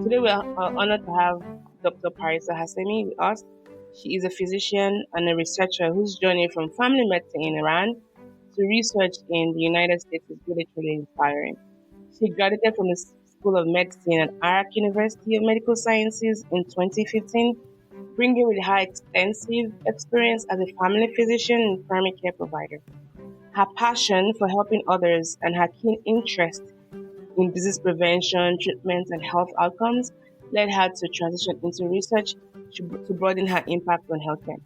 Today we are honored to have Dr. Parisa Ghasemi with us. She is a physician and a researcher whose journey from family medicine in Iran to research in the United States is really truly inspiring. She graduated from the School of Medicine at Arak University of Medical Sciences in 2015, bringing with her extensive experience as a family physician and primary care provider. Her passion for helping others and her keen interest in disease prevention, treatment, and health outcomes led her to transition into research to broaden her impact on healthcare.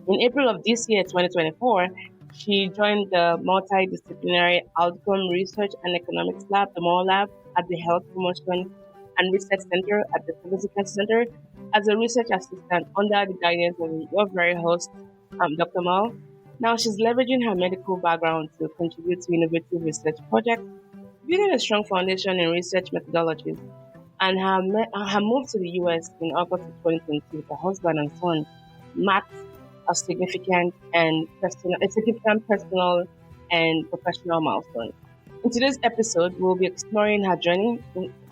In April of this year, 2024, she joined the Multidisciplinary Outcome Research and Economics Lab, the MOL Lab, at the Health Promotion and Research Center at the Privacy Cancer Center as a research assistant under the guidance of your very host, Dr. Mal. Now she's leveraging her medical background to contribute to innovative research projects, building a strong foundation in research methodologies. And her move to the US in August of 2022 with her husband and son marks a significant personal and professional milestone. In today's episode, we'll be exploring her journey,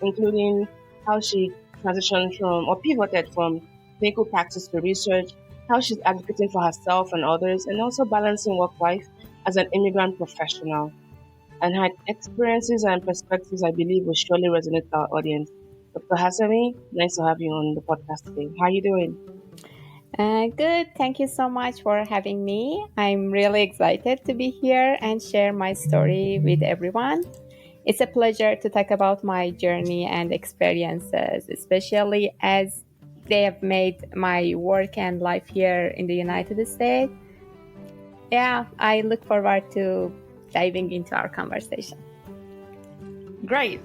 including how she transitioned from or pivoted from clinical practice to research, how she's advocating for herself and others, and also balancing work life as an immigrant professional. And her experiences and perspectives, I believe, will surely resonate with our audience. Dr. Ghasemi, nice to have you on the podcast today. How are you doing? Good. Thank you so much for having me. I'm really excited to be here and share my story with everyone. It's a pleasure to talk about my journey and experiences, especially as they have made my work and life here in the United States. Yeah, I look forward to diving into our conversation. Great.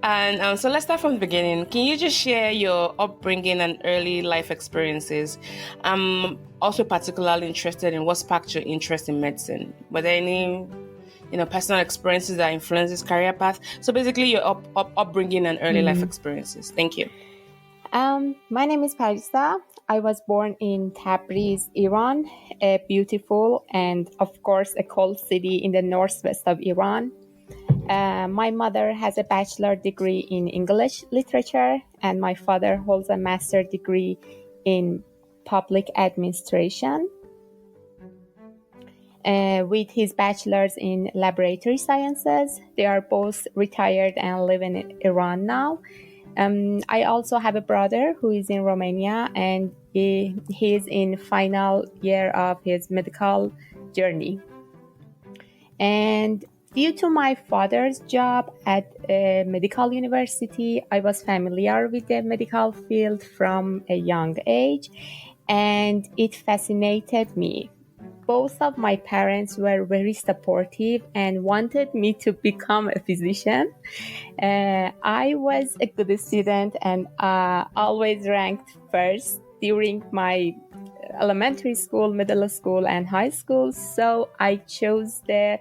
And so let's start from the beginning. Can you just share your upbringing and early life experiences? I'm also particularly interested in what sparked your interest in medicine. Were there any, personal experiences that influenced this career path? So basically, your upbringing and early life experiences. Thank you. My name is Parisa. I was born in Tabriz, Iran, a beautiful and, of course, a cold city in the northwest of Iran. My mother has a bachelor degree in English literature, and my father holds a master degree in public administration with his bachelor's in laboratory sciences. They are both retired and live in Iran now. I also have a brother who is in Romania, and he is in final year of his medical journey. And due to my father's job at a medical university, I was familiar with the medical field from a young age, and it fascinated me. Both of my parents were very supportive and wanted me to become a physician. I was a good student and always ranked first during my elementary school, middle school, and high school. So I chose the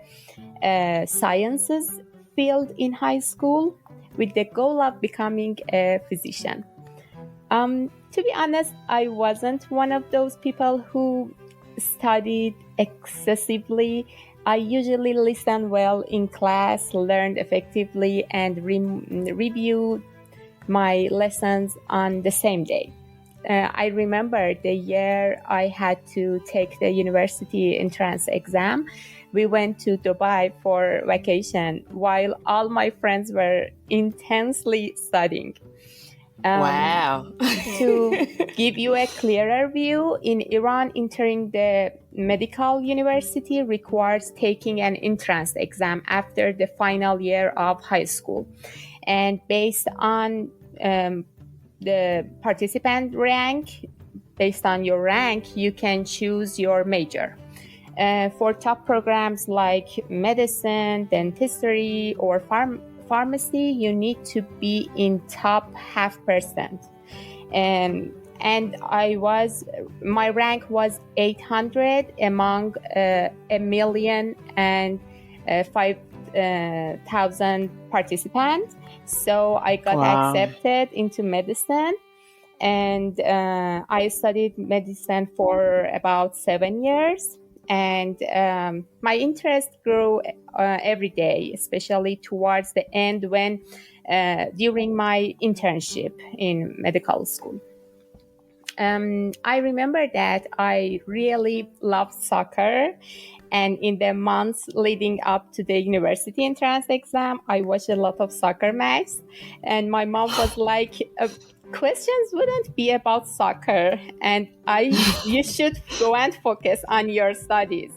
sciences field in high school with the goal of becoming a physician. To be honest, I wasn't one of those people who studied excessively. I usually listened well in class, learned effectively, and reviewed my lessons on the same day. I remember the year I had to take the university entrance exam. We went to Dubai for vacation while all my friends were intensely studying. Wow. To give you a clearer view, in Iran, entering the medical university requires taking an entrance exam after the final year of high school. And based on the participant rank, based on your rank, you can choose your major. For top programs like medicine, dentistry, or pharmacy, you need to be in top 0.5%. And my rank was 800 among 1,005,000 participants. So I got accepted into medicine, and I studied medicine for about 7 years. And my interest grew every day, especially towards the end when during my internship in medical school. I remember that I really loved soccer. And in the months leading up to the university entrance exam, I watched a lot of soccer matches. And my mom was like, questions wouldn't be about soccer. And you should go and focus on your studies.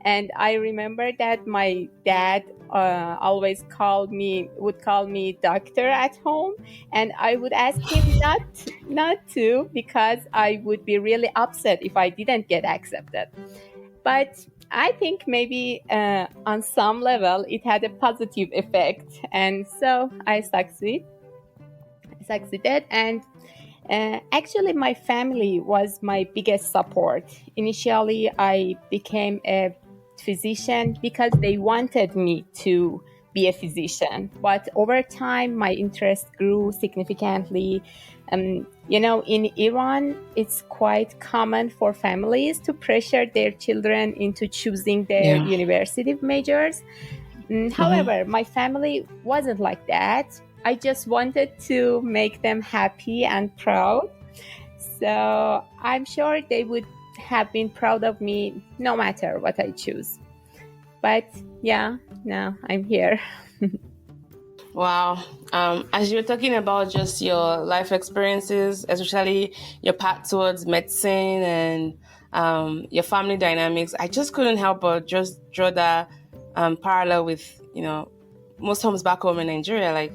And I remember that my dad always would call me doctor at home, and I would ask him not to, because I would be really upset if I didn't get accepted. But I think maybe on some level it had a positive effect, and so I succeeded. And actually, my family was my biggest support. Initially, I became a physician because they wanted me to be a physician. But over time, my interest grew significantly. In Iran, it's quite common for families to pressure their children into choosing their university majors. However, my family wasn't like that. I just wanted to make them happy and proud. So I'm sure they would have been proud of me no matter what I choose. But yeah, now I'm here. Wow. As you were talking about just your life experiences, especially your path towards medicine and your family dynamics, I just couldn't help but just draw that parallel with, most homes back home in Nigeria.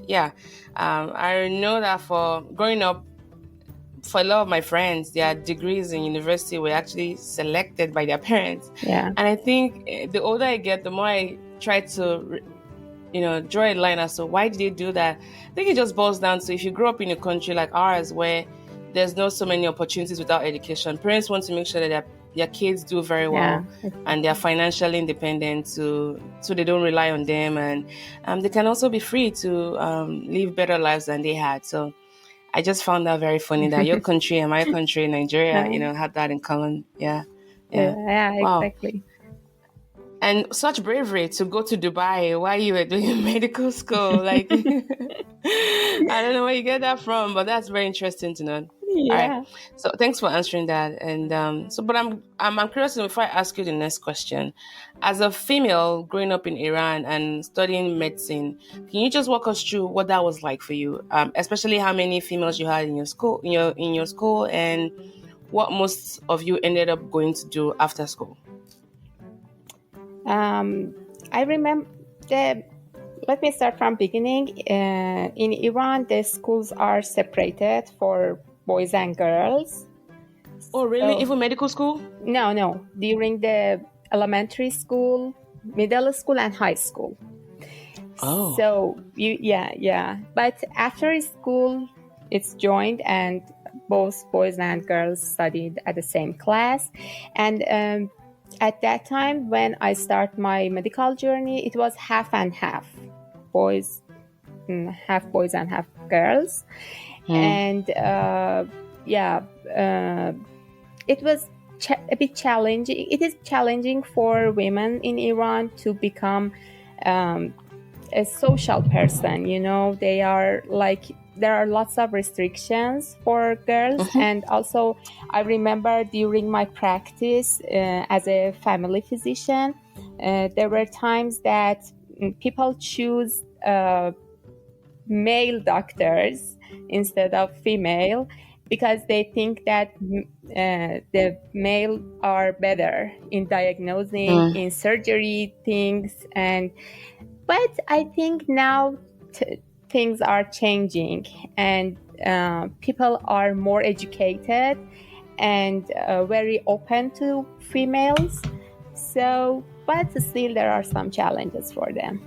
I know that for growing up, for a lot of my friends, their degrees in university were actually selected by their parents. Yeah. And I think the older I get, the more I try to, draw a line as to why did they do that. I think it just boils down to, if you grow up in a country like ours where there's not so many opportunities without education, parents want to make sure that their kids do very well and they're financially independent so they don't rely on them, and they can also be free to live better lives than they had. So I just found that very funny that your country and my country, Nigeria, had that in common. Yeah. Wow. Exactly. And such bravery to go to Dubai while you were doing medical school. Like, I don't know where you get that from, but that's very interesting to know. Yeah. All right. So thanks for answering that. And but I'm curious before I ask you the next question. As a female growing up in Iran and studying medicine, can you just walk us through what that was like for you? Especially how many females you had in your school, in your school, and what most of you ended up going to do after school. I remember let me start from beginning. In Iran, the schools are separated for boys and girls. Oh, really? So, even medical school? No. During the elementary school, middle school, and high school. Oh. So, But after school, it's joined, and both boys and girls studied at the same class. And at that time, when I start my medical journey, it was half and half boys and half girls. And it was a bit challenging. It is challenging for women in Iran to become a social person. There are lots of restrictions for girls. And also, I remember during my practice as a family physician, there were times that people choose male doctors instead of female because they think that the male are better in diagnosing, in surgery things. But I think now things are changing, and people are more educated and very open to females. So, but still there are some challenges for them.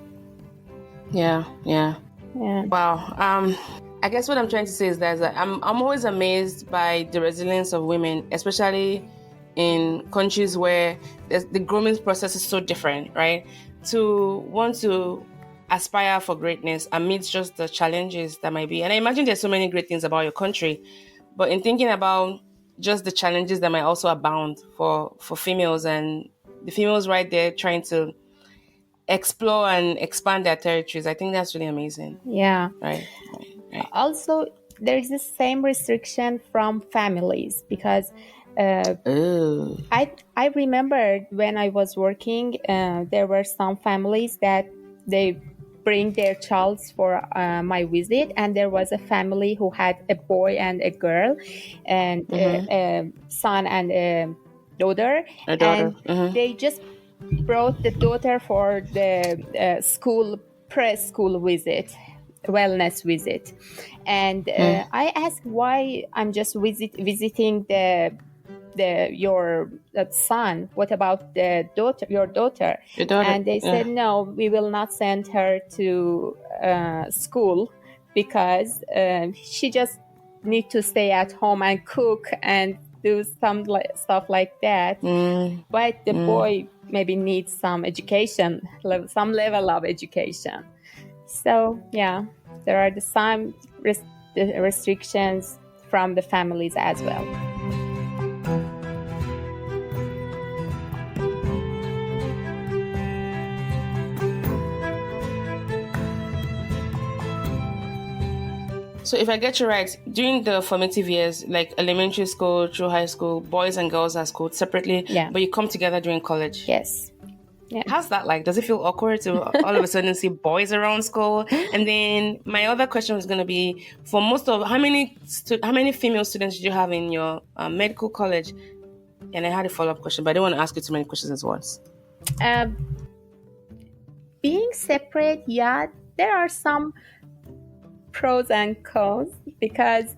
Yeah. Wow. I guess what I'm trying to say is that I'm always amazed by the resilience of women, especially in countries where the grooming process is so different, right? To want to aspire for greatness amidst just the challenges that might be. And I imagine there's so many great things about your country, but in thinking about just the challenges that might also abound for females, and the females right there trying to explore and expand their territories. I think that's really amazing. Yeah. Right. Also, there is the same restriction from families because I remembered when I was working, there were some families that they bring their child for my visit, and there was a family who had a boy and a girl, and a son and a daughter, and they just brought the daughter for the preschool visit, wellness visit, and I asked why I'm just visiting your son. What about the daughter, your daughter? And they said no, we will not send her to school because she just need to stay at home and cook and do some stuff like that. But the boy maybe needs some education, some level of education. So yeah, there are the some restrictions from the families as well. So if I get you right, during the formative years, like elementary school through high school, boys and girls are schooled separately, but you come together during college. Yes. Yeah. How's that like? Does it feel awkward to all of a sudden see boys around school? And then my other question was going to be, for most of, how many female students did you have in your medical college? And I had a follow-up question, but I don't want to ask you too many questions at once. Being separate, yeah, there are some pros and cons because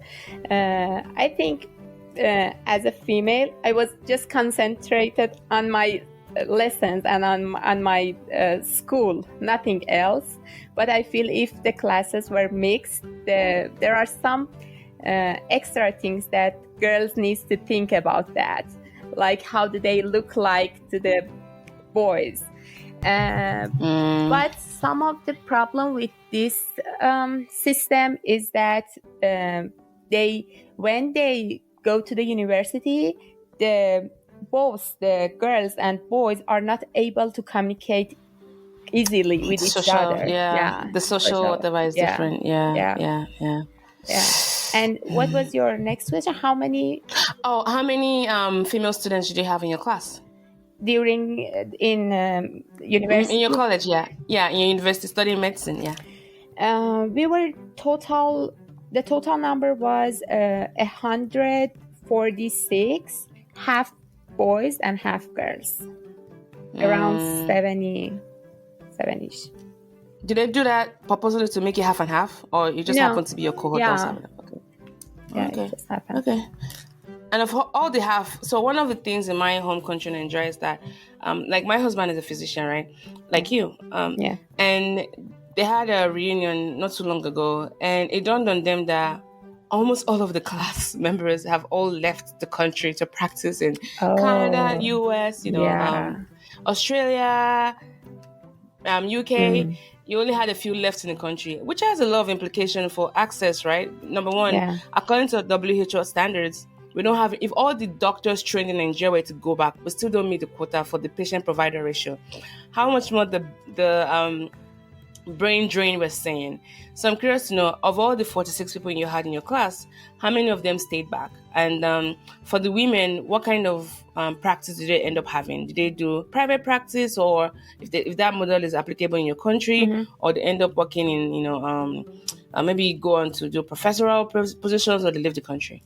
I think as a female, I was just concentrated on my lessons and on my school, nothing else. But I feel if the classes were mixed, there are some extra things that girls need to think about that, like how do they look like to the boys. But some of the problem with this system is that when they go to the university, both the girls and boys are not able to communicate easily with each other. Yeah. The social whatever is different. Yeah. And what was your next question? How many female students did you have in your class? In university? In your college, in your university studying medicine, we were the total number was 146, half boys and half girls, around 70-ish. Did they do that purposely to make it half and half, or you just happened to be your cohort? It just happened. Okay. And of all the half, so one of the things in my home country in Nigeria is that, like my husband is a physician, right? Like you. And they had a reunion not too long ago, and it dawned on them that almost all of the class members have all left the country to practice in Canada, US, Australia, UK. You only had a few left in the country, which has a lot of implication for access, right? Number one, according to WHO standards, we don't have, if all the doctors trained in Nigeria were to go back, we still don't meet the quota for the patient-provider ratio. How much more the brain drain we're saying. So I'm curious to know, of all the 46 people you had in your class, how many of them stayed back? And for the women, what kind of practice did they end up having? Did they do private practice, or if that model is applicable in your country, or they end up working in, maybe go on to do professorial positions, or they leave the country?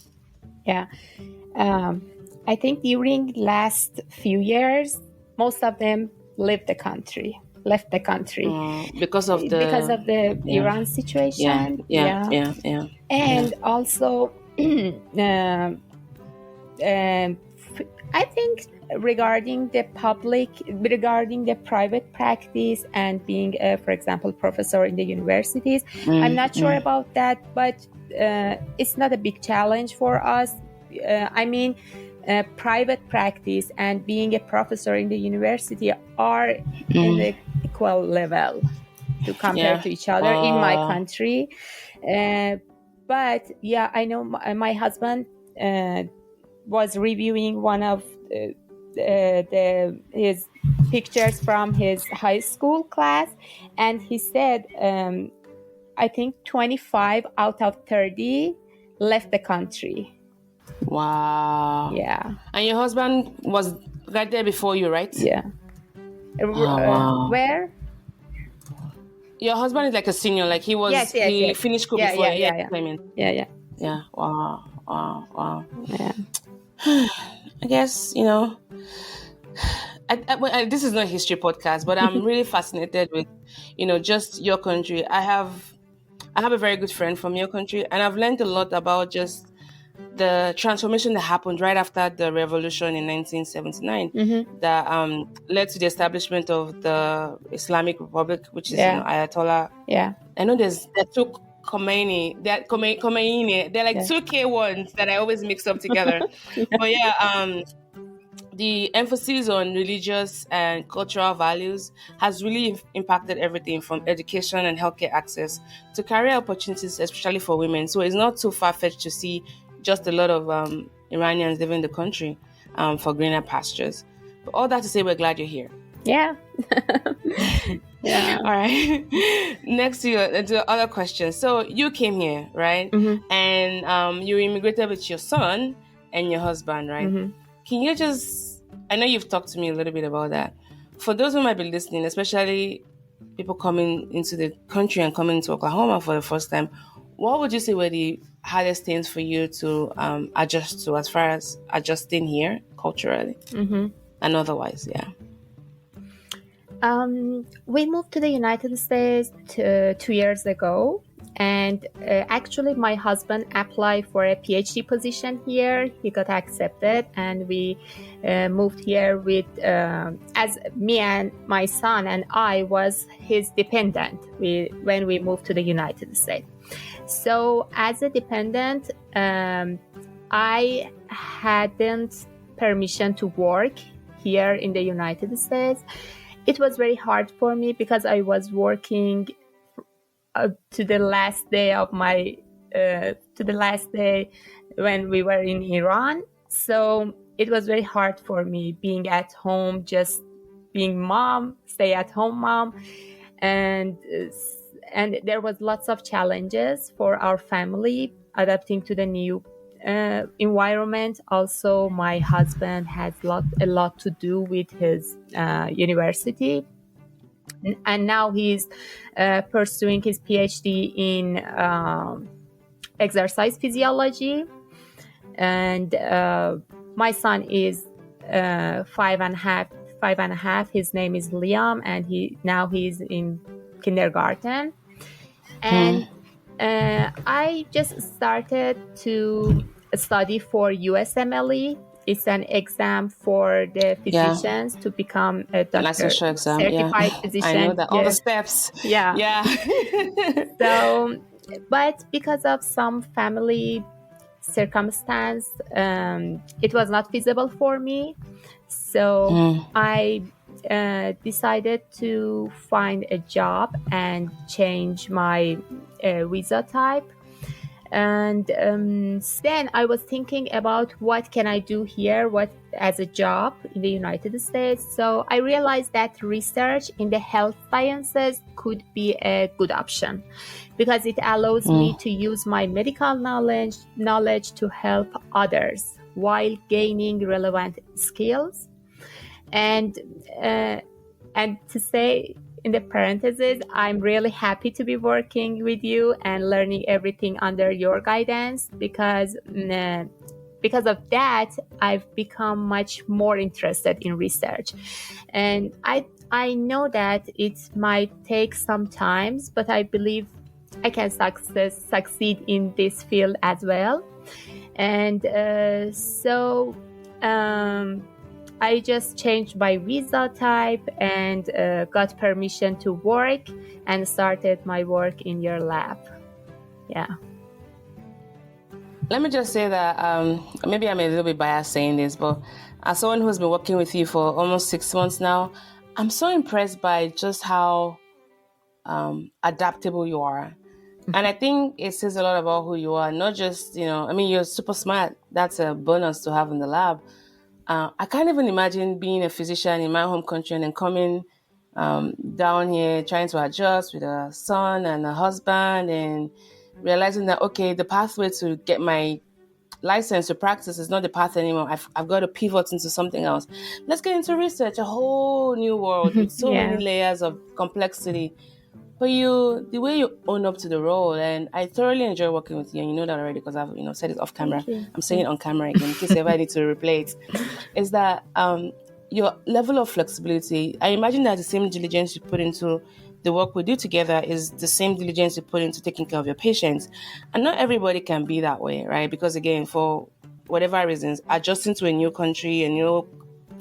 Yeah. I think during last few years, most of them left the country because of the Iran situation. And also I think regarding the private practice and being for example professor in the universities, I'm not sure about that, but it's not a big challenge for us. Private practice and being a professor in the university are in the equal level to compare to each other in my country. But I know my husband was reviewing one of his pictures from his high school class, and he said, I think 25 out of 30 left the country. Wow. Yeah. And your husband was right there before you, right? Yeah. Oh, wow. Where? Your husband is like a senior, like Yes. he finished school before you. Yeah. Yeah. Wow. Yeah. I guess, this is not a history podcast, but I'm really fascinated with, just your country. I have a very good friend from your country, and I've learned a lot about just the transformation that happened right after the revolution in 1979 that led to the establishment of the Islamic Republic, which is Ayatollah. Yeah. I know that took Khomeini. They're like two K ones that I always mix up together. But the emphasis on religious and cultural values has really impacted everything from education and healthcare access to career opportunities, especially for women. So it's not too far-fetched to see just a lot of Iranians living in the country for greener pastures. But all that to say, we're glad you're here. Yeah. Yeah. All right. Next to the other question. So you came here, right? And you immigrated with your son and your husband, right? Can you I know you've talked to me a little bit about that. For those who might be listening, especially people coming into the country and coming to Oklahoma for the first time, what would you say were the hardest things for you to adjust to as far as adjusting here culturally and otherwise? Yeah. We moved to the United States 2 years ago. And actually, my husband applied for a PhD position here. He got accepted, and we moved here with, as me and my son and I was his dependent when we moved to the United States. So as a dependent, I hadn't permission to work here in the United States. It was very hard for me because I was working to the last day when we were in Iran. So it was very hard for me being at home, just being stay-at-home mom, and there was lots of challenges for our family adapting to the new environment. Also, my husband has a lot to do with his university. And now he's pursuing his PhD in exercise physiology. And my son is 5.5. His name is Liam, and he's in kindergarten. And I just started to study for USMLE. It's an exam for the physicians to become a doctor, certified physician. I know that. All the steps. Yeah. So, but because of some family circumstance, it was not feasible for me. So I decided to find a job and change my visa type. And then I was thinking about what can I do here, as a job in the United States. So I realized that research in the health sciences could be a good option because it allows me to use my medical knowledge to help others while gaining relevant skills. And to say, in the parentheses, I'm really happy to be working with you and learning everything under your guidance because of that, I've become much more interested in research. And I know that it might take some time, but I believe I can succeed in this field as well. And I just changed my visa type and got permission to work and started my work in your lab. Yeah. Let me just say that maybe I'm a little bit biased saying this, but as someone who's been working with you for almost 6 months now, I'm so impressed by just how adaptable you are. And I think it says a lot about who you are, not just, you're super smart. That's a bonus to have in the lab. I can't even imagine being a physician in my home country and then coming down here trying to adjust with a son and a husband and realizing that, okay, the pathway to get my license to practice is not the path anymore. I've got to pivot into something else. Let's get into research, a whole new world with so many Yeah. layers of complexity. But the way you own up to the role, and I thoroughly enjoy working with you, and you know that already because I've said it off camera. Thank you. I'm saying Yeah. it on camera again in case you ever need to replay it. Is that your level of flexibility? I imagine that the same diligence you put into the work we do together is the same diligence you put into taking care of your patients, and not everybody can be that way, right? Because again, for whatever reasons, adjusting to a new country, a new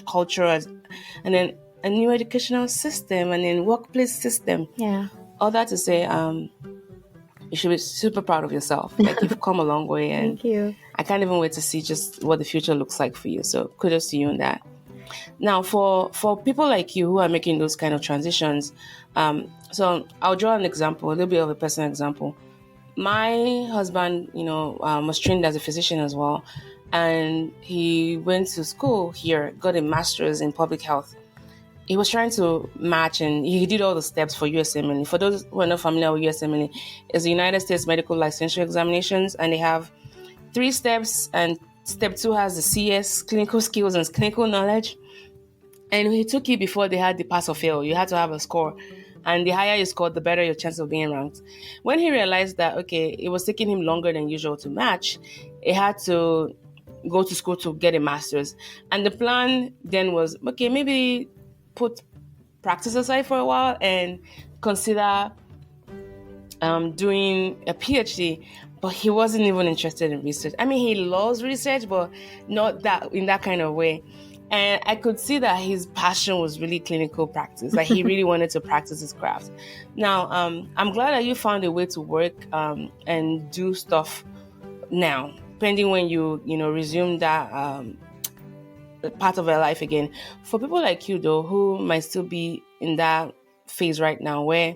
culture, and then a new educational system, and then workplace system. Yeah. All that to say, you should be super proud of yourself. Like you've come a long way, and Thank you. I can't even wait to see just what the future looks like for you. So kudos to you on that. Now, for people like you who are making those kind of transitions, so I'll draw an example, a little bit of a personal example. My husband, was trained as a physician as well, and he went to school here, got a master's in public health. He was trying to match, and he did all the steps for USMLE. For those who are not familiar with USMLE, it's the United States Medical Licensure Examinations, and they have 3 steps, and step 2 has the CS, clinical skills and clinical knowledge. And he took it before they had the pass or fail. You had to have a score. And the higher you scored, the better your chance of being ranked. When he realized that, okay, it was taking him longer than usual to match, he had to go to school to get a master's. And the plan then was, okay, maybe put practice aside for a while and consider doing a PhD. But he wasn't even interested in research. I mean, he loves research, but not that in that kind of way. And I could see that his passion was really clinical practice. Like he really wanted to practice his craft. Now, I'm glad that you found a way to work and do stuff now, pending when you resume that part of your life again. For people like you, though, who might still be in that phase right now where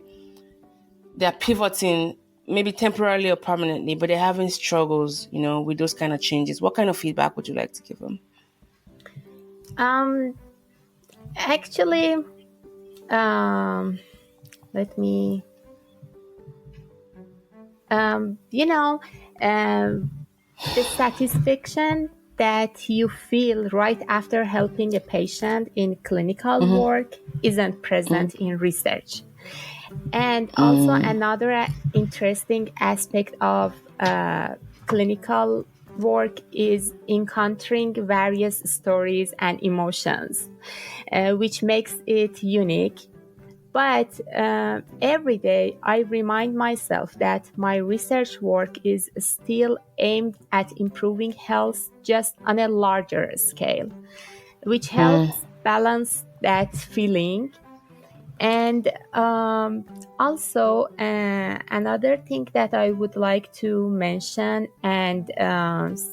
they're pivoting, maybe temporarily or permanently, but they're having struggles, with those kind of changes, what kind of feedback would you like to give them? Actually, let me, the satisfaction that you feel right after helping a patient in clinical work isn't present in research. And also another interesting aspect of clinical work is encountering various stories and emotions, which makes it unique. But every day I remind myself that my research work is still aimed at improving health just on a larger scale, which helps balance that feeling. And also, another thing that I would like to mention, and as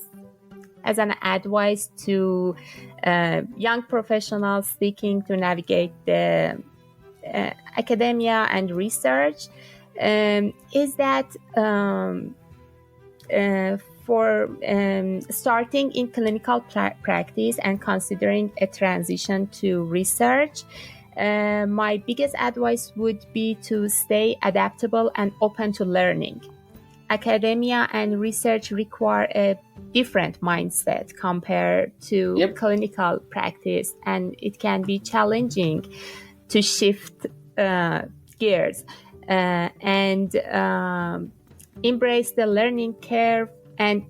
an advice to young professionals seeking to navigate the academia and research, is that for starting in clinical practice and considering a transition to research, my biggest advice would be to stay adaptable and open to learning. Academia and research require a different mindset compared to clinical practice, and it can be challenging to shift gears and embrace the learning curve. And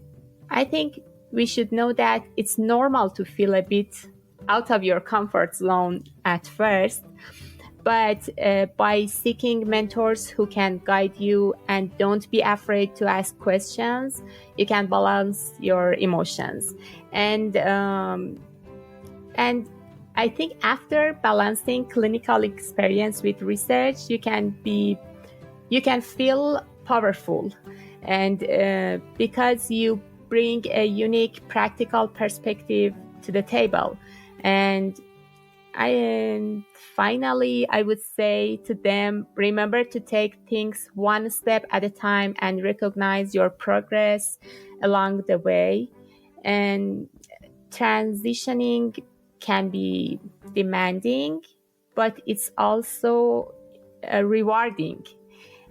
I think we should know that it's normal to feel a bit out of your comfort zone at first, but by seeking mentors who can guide you and don't be afraid to ask questions, you can balance your emotions. And I think after balancing clinical experience with research, you can feel powerful, and because you bring a unique practical perspective to the table. And finally, I would say to them, remember to take things one step at a time and recognize your progress along the way. And transitioning can be demanding, but it's also rewarding.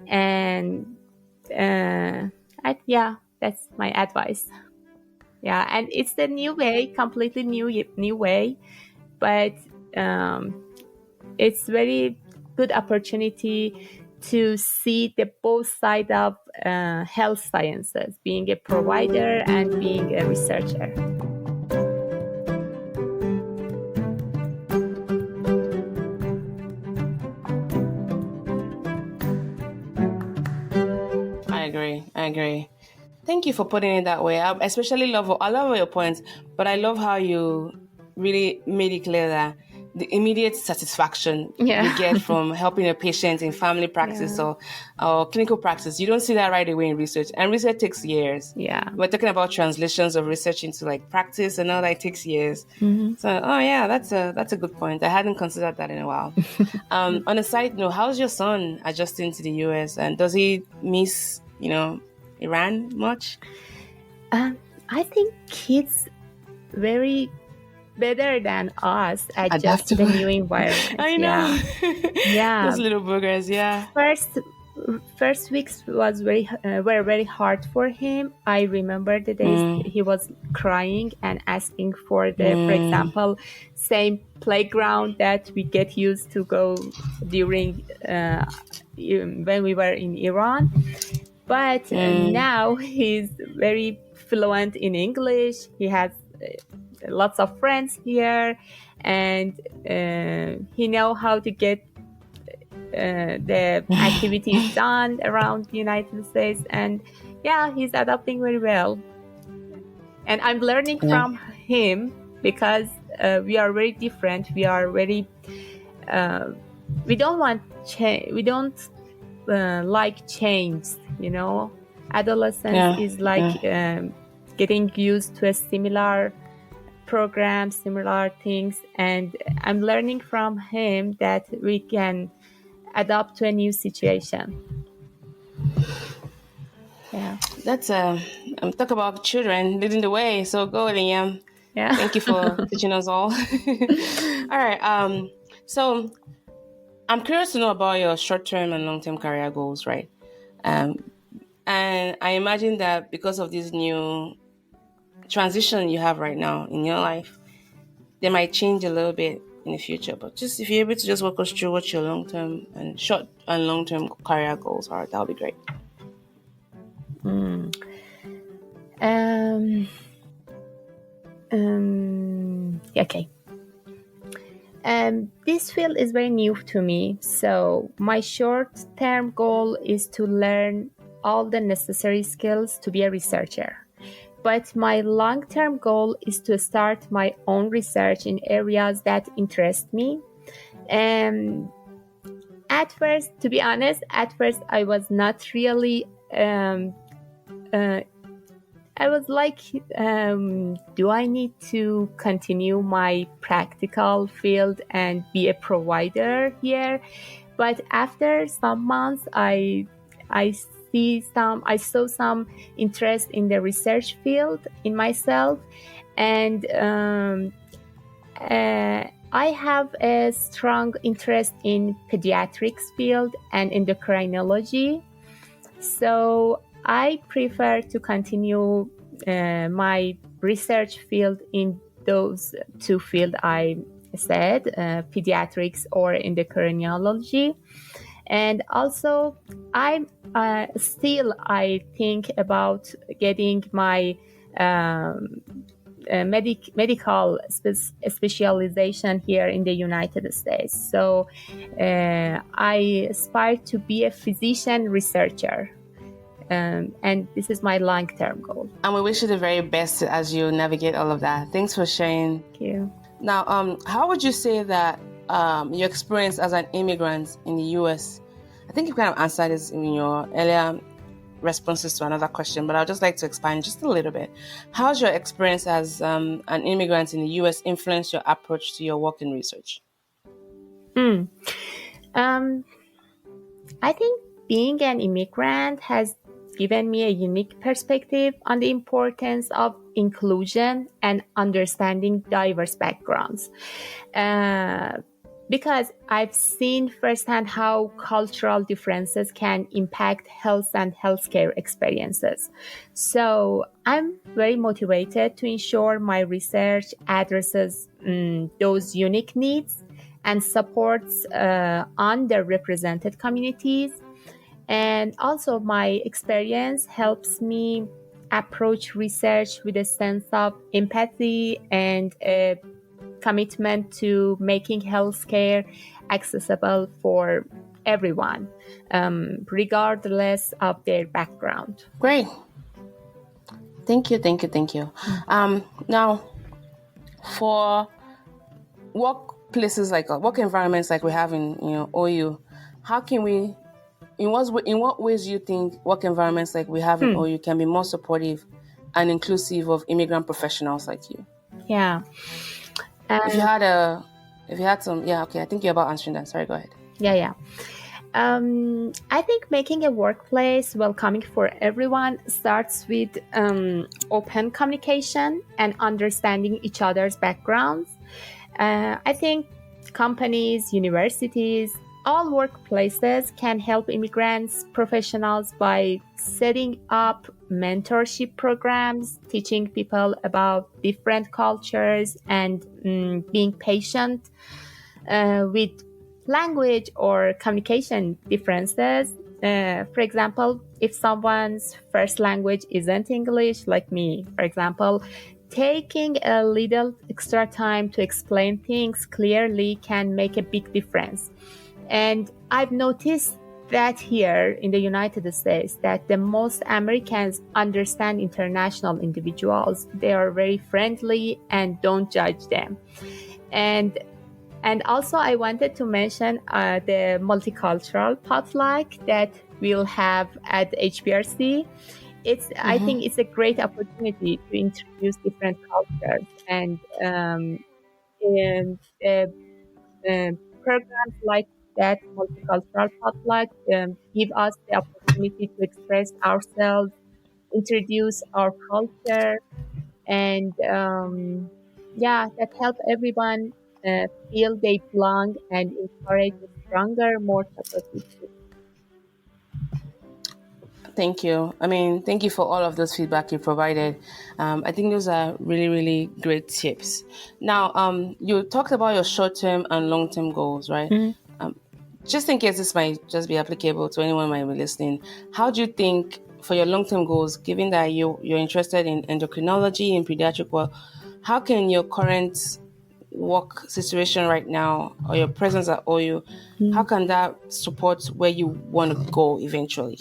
And yeah, that's my advice. Yeah, and it's the new way, completely new way, but it's very good opportunity to see the both side of health sciences, being a provider and being a researcher. I agree. Thank you for putting it that way. I love your points, but I love how you really made it clear that the immediate satisfaction you get from helping a patient in family practice or clinical practice, you don't see that right away in research. And research takes years. Yeah. We're talking about translations of research into like practice and all that, it takes years. Mm-hmm. So, that's a good point. I hadn't considered that in a while. On a side note, how's your son adjusting to the US, and does he miss, Iran much? I think kids very better than us adjust to the new environment. I know. Yeah. Those little boogers, yeah. First weeks were very hard for him. I remember the days he was crying and asking for for example, same playground that we get used to go during when we were in Iran. But now he's very fluent in English. He has lots of friends here, and he knows how to get the activities done around the United States. And yeah, he's adapting very well. And I'm learning from him because we are very different. We are very, we don't want change. We don't like change, Adolescence is like getting used to a similar program, similar things. And I'm learning from him that we can adapt to a new situation. Yeah. That's talk about children leading the way. So go, Liam. Yeah. Thank you for teaching us all. All right. So I'm curious to know about your short-term and long-term career goals, right? And I imagine that because of this new transition you have right now in your life, they might change a little bit in the future. But just if you're able to just walk us through what your long-term and short and long-term career goals are, that would be great. Okay. This field is very new to me, so my short-term goal is to learn all the necessary skills to be a researcher. But my long-term goal is to start my own research in areas that interest me. At first, to be honest, I was not really I was like, do I need to continue my practical field and be a provider here? But after some months, I saw some interest in the research field in myself, and I have a strong interest in pediatrics field and endocrinology. So I prefer to continue my research field in those two fields I said, pediatrics or endocrinology. And also, I think about getting my medical specialization here in the United States. So I aspire to be a physician researcher. And this is my long-term goal. And we wish you the very best as you navigate all of that. Thanks for sharing. Thank you. Now, how would you say that your experience as an immigrant in the U.S., I think you kind of answered this in your earlier responses to another question, but I'd just like to expand just a little bit. How's your experience as an immigrant in the U.S. influenced your approach to your work in research? I think being an immigrant has given me a unique perspective on the importance of inclusion and understanding diverse backgrounds. Because I've seen firsthand how cultural differences can impact health and healthcare experiences. So I'm very motivated to ensure my research addresses those unique needs and supports underrepresented communities. And also, my experience helps me approach research with a sense of empathy and a commitment to making healthcare accessible for everyone, regardless of their background. Great. Thank you. Now, for workplaces work environments like we have in OU, how can we, in what ways do you think work environments like we have in OU can be more supportive and inclusive of immigrant professionals like you? Yeah. If you had some, okay, I think you're about answering that. Sorry, go ahead. Yeah. I think making a workplace welcoming for everyone starts with open communication and understanding each other's backgrounds. I think companies, universities, all workplaces can help immigrants professionals by setting up mentorship programs, teaching people about different cultures, and being patient with language or communication differences. For example, if someone's first language isn't English, like me, for example, taking a little extra time to explain things clearly can make a big difference. And I've noticed that here in the United States that the most Americans understand international individuals. They are very friendly and don't judge them. And also I wanted to mention the multicultural potluck that we'll have at HPRC. I think it's a great opportunity to introduce different cultures and programs like that multicultural potluck give us the opportunity to express ourselves, introduce our culture, and that help everyone feel they belong and encourage a stronger, more supportive. Thank you. Thank you for all of those feedback you provided. I think those are really, really great tips. Now, you talked about your short-term and long-term goals, right? Just in case this might just be applicable to anyone who might be listening, how do you think for your long-term goals, given that you're interested in endocrinology and pediatric work, how can your current work situation right now or your presence at OU, how can that support where you want to go eventually?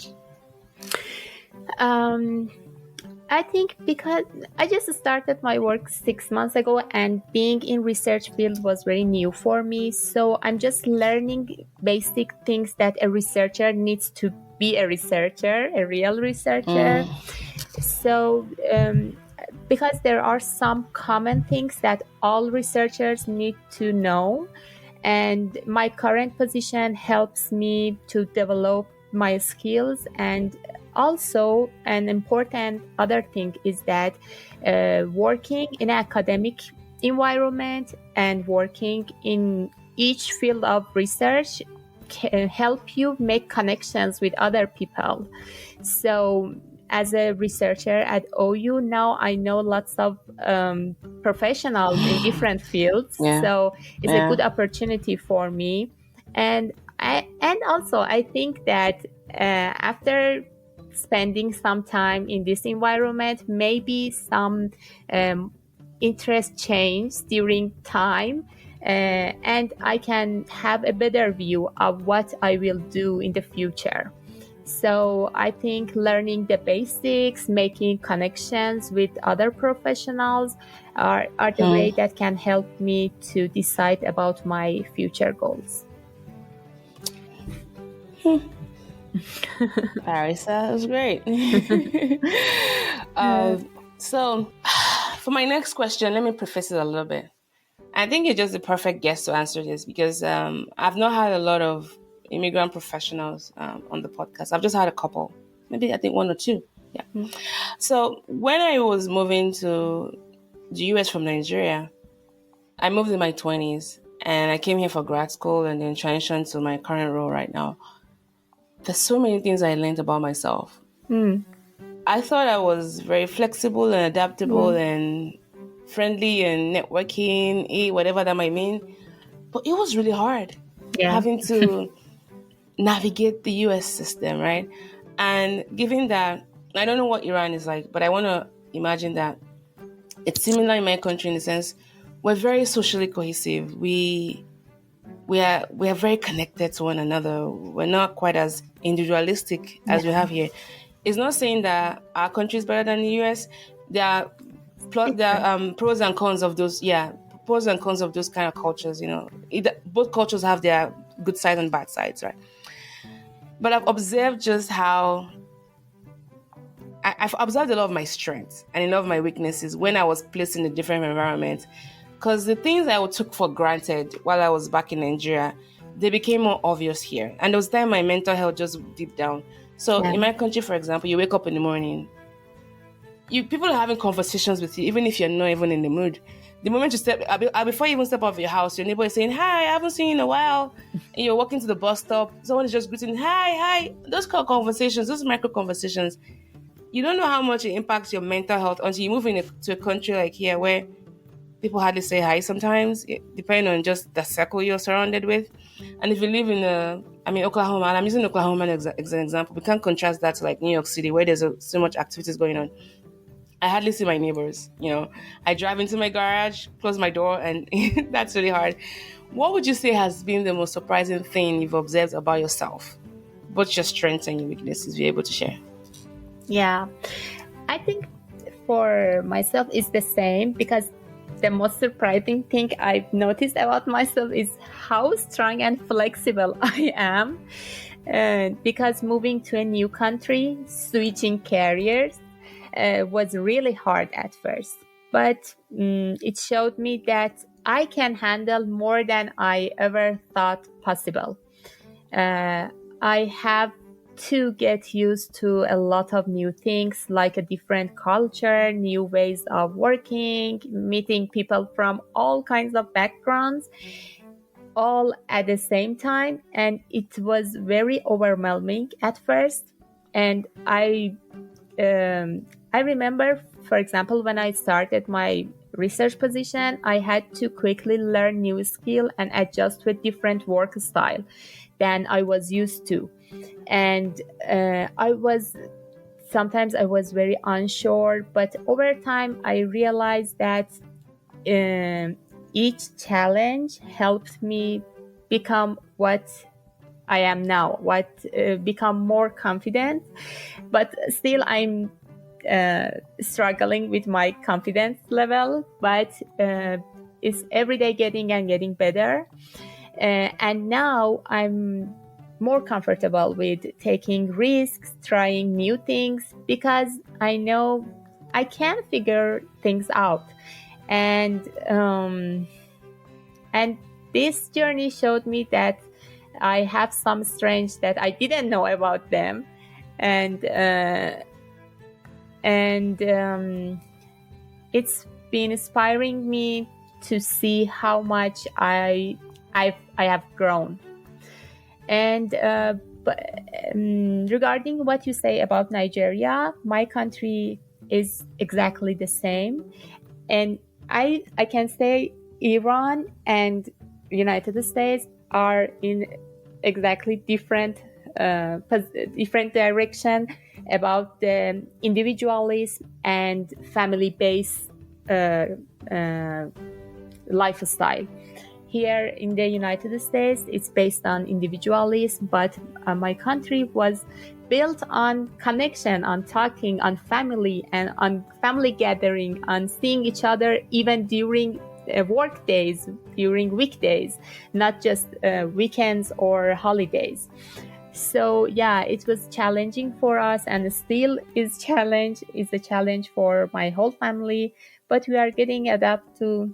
I think because I just started my work 6 months ago and being in research field was very new for me. So I'm just learning basic things that a researcher needs to be a researcher, a real researcher. So because there are some common things that all researchers need to know. And my current position helps me to develop my skills. And also an important other thing is that working in an academic environment and working in each field of research can help you make connections with other people. So as a researcher at OU, now I know lots of professionals in different fields. So it's a good opportunity for me. And also I think that after spending some time in this environment, maybe some interest change during time, and I can have a better view of what I will do in the future. So I think learning the basics, making connections with other professionals are the way that can help me to decide about my future goals. Parisa, that was great. So for my next question, let me preface it a little bit. I think you're just the perfect guest to answer this because I've not had a lot of immigrant professionals on the podcast. I've just had a couple, maybe I think one or two. Yeah. So when I was moving to the US from Nigeria, I moved in my 20s and I came here for grad school and then transitioned to my current role right now. There's so many things I learned about myself. Mm. I thought I was very flexible and adaptable Mm. and friendly and networking, whatever that might mean. But it was really hard Yeah. having to navigate the US system, right? And given that, I don't know what Iran is like, but I want to imagine that it's similar in my country in the sense we're very socially cohesive. We are very connected to one another. We're not quite as individualistic as we Yeah. have here. It's not saying that our country is better than the US. There are Different. pros and cons of those. Yeah, pros and cons of those kind of cultures. Both cultures have their good sides and bad sides, right? But I've observed just how I've observed a lot of my strengths and a lot of my weaknesses when I was placed in a different environment. Because the things I took for granted while I was back in Nigeria, they became more obvious here. And there was time my mental health just deep down. So Yeah. in my country, for example, you wake up in the morning, people are having conversations with you, even if you're not even in the mood. The moment you step, before you even step out of your house, your neighbor is saying, "Hi, I haven't seen you in a while." And you're walking to the bus stop, someone is just greeting, "Hi, hi." Those kind of conversations, those micro conversations, you don't know how much it impacts your mental health until you move to a country like here where people hardly say hi sometimes, depending on just the circle you're surrounded with. And if you live in Oklahoma, and I'm using Oklahoma as an example, we can't contrast that to like New York City where there's so much activities going on. I hardly see my neighbors. I drive into my garage, close my door, and that's really hard. What would you say has been the most surprising thing you've observed about yourself? Both your strengths and your weaknesses, you're able to share. Yeah. I think for myself it's the same, because the most surprising thing I've noticed about myself is how strong and flexible I am. Because moving to a new country, switching careers, was really hard at first. But it showed me that I can handle more than I ever thought possible. I have to get used to a lot of new things, like a different culture, new ways of working, meeting people from all kinds of backgrounds, all at the same time. And it was very overwhelming at first. And I remember, for example, when I started my research position, I had to quickly learn new skill and adjust to a different work style than I was used to. And sometimes I was very unsure, but over time I realized that each challenge helped me become what I am now, become more confident. But still I'm struggling with my confidence level, but it's every day getting better. And now I'm more comfortable with taking risks, trying new things, because I know I can figure things out. And this journey showed me that I have some strengths that I didn't know about them. And it's been inspiring me to see how much I have grown. And regarding what you say about Nigeria, my country is exactly the same. And I can say Iran and United States are in exactly different direction about the individualism and family-based lifestyle. Here in the United States, it's based on individualism, but my country was built on connection, on talking, on family, and on family gathering, on seeing each other even during work days, during weekdays, not just weekends or holidays. So yeah, it was challenging for us, and still is a challenge for my whole family. But we are getting adapted to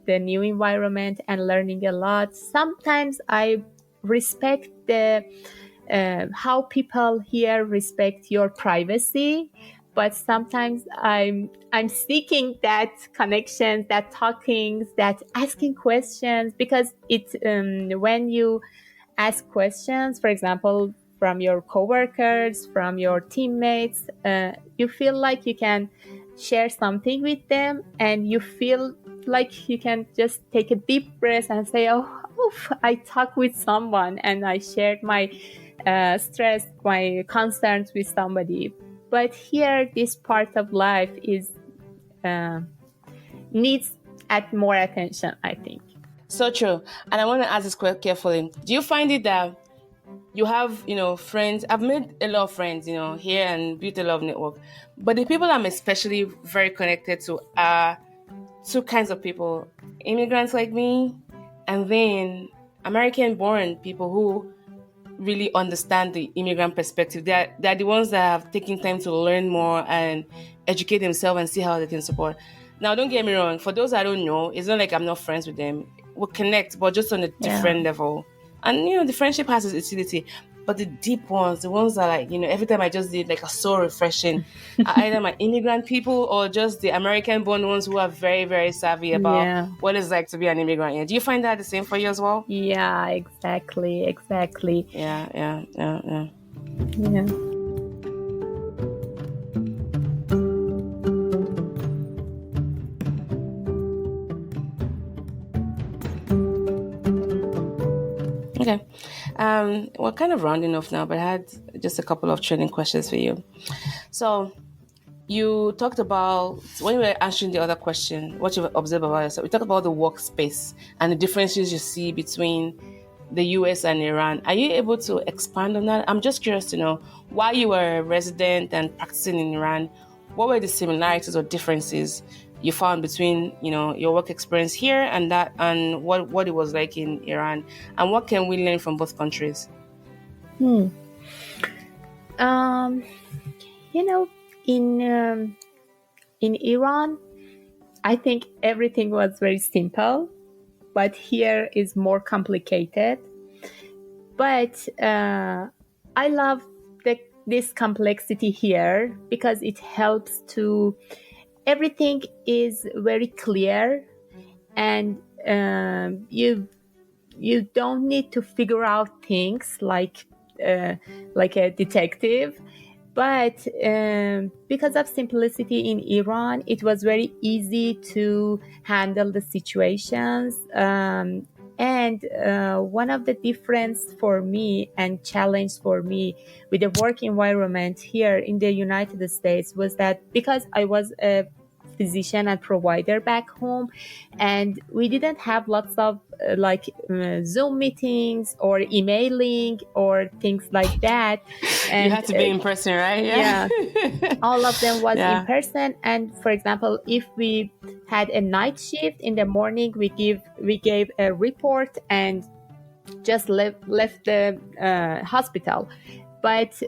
the new environment and learning a lot. Sometimes I respect the how people here respect your privacy, but sometimes I'm seeking that connections, that talkings, that asking questions, because it's when you ask questions, for example, from your coworkers, from your teammates, you feel like you can share something with them, and you feel like you can just take a deep breath and say, "Oh, oof, I talked with someone and I shared my stress, my concerns with somebody." But here, this part of life is needs at more attention, I think. So true. And I want to ask this carefully. Do you find it that you have, friends? I've made a lot of friends, here and built a lot of network. But the people I'm especially very connected to are two kinds of people: immigrants like me, and then American born people who really understand the immigrant perspective. They're the ones that have taken time to learn more and educate themselves and see how they can support. Now, don't get me wrong. For those I don't know, it's not like I'm not friends with them. We'll connect, but just on a Yeah. different level. And the friendship has its utility. But the deep ones, the ones that every time I just did like a so refreshing, are either my immigrant people or just the American born ones who are very, very savvy about Yeah. what it's like to be an immigrant. Yeah. Do you find that the same for you as well? Yeah, exactly. Yeah. Yeah. Okay. We're kind of rounding off now, but I had just a couple of training questions for you. So you talked about, when you were answering the other question, what you've observed about yourself, we talked about the workspace and the differences you see between the US and Iran. Are you able to expand on that? I'm just curious to know, while you were a resident and practicing in Iran, what were the similarities or differences you found between, your work experience here and that, and what it was like in Iran, and what can we learn from both countries? Hmm. Um, you know, in in Iran, I think everything was very simple, but here is more complicated. But I love this complexity here because it helps to, everything is very clear, and you don't need to figure out things like a detective. But because of simplicity in Iran, it was very easy to handle the situations. And one of the difference for me and challenge for me with the work environment here in the United States was that because I was a physician and provider back home, and we didn't have lots of Zoom meetings or emailing or things like that. You And had to be in person, right? yeah, all of them was in Yeah. person. And for example, if we had a night shift in the morning, we gave a report and just left the hospital. But